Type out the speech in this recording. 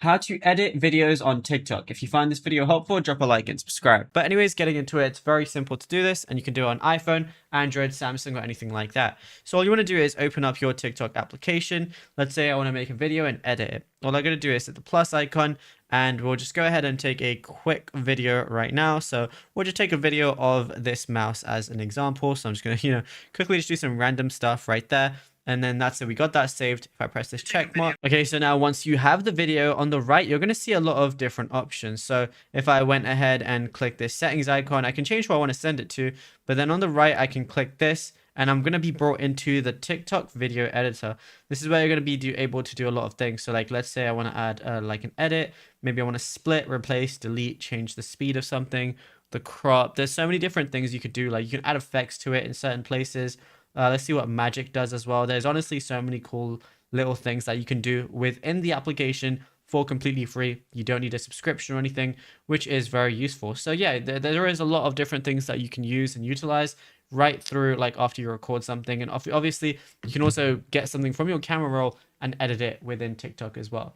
How to edit videos on TikTok. If you find this video helpful, drop a like and subscribe. But anyways, getting into it, it's very simple to do this, and you can do it on iPhone, Android, Samsung, or anything like that. So all you want to do is open up your TikTok application. Let's say I want to make a video and edit it. All I'm going to do is hit the plus icon, and we'll just go ahead and take a quick video right now. So we'll just take a video of this mouse as an example. So I'm just going to, quickly just do some random stuff right there. And then that's it. We got that saved. If I press this check mark. Okay, so now once you have the video on the right, you're going to see a lot of different options. So if I went ahead and click this settings icon, I can change who I want to send it to. But then on the right, I can click this and I'm going to be brought into the TikTok video editor. This is where you're going to be able to do a lot of things. So like, let's say I want to add like an edit. Maybe I want to split, replace, delete, change the speed of something, the crop. There's so many different things you could do. Like you can add effects to it in certain places. Let's see what magic does as well. There's honestly so many cool little things that you can do within the application for completely free. You don't need a subscription or anything, which is very useful. So yeah, there is a lot of different things that you can use and utilize right through like after you record something. And obviously you can also get something from your camera roll and edit it within TikTok as well.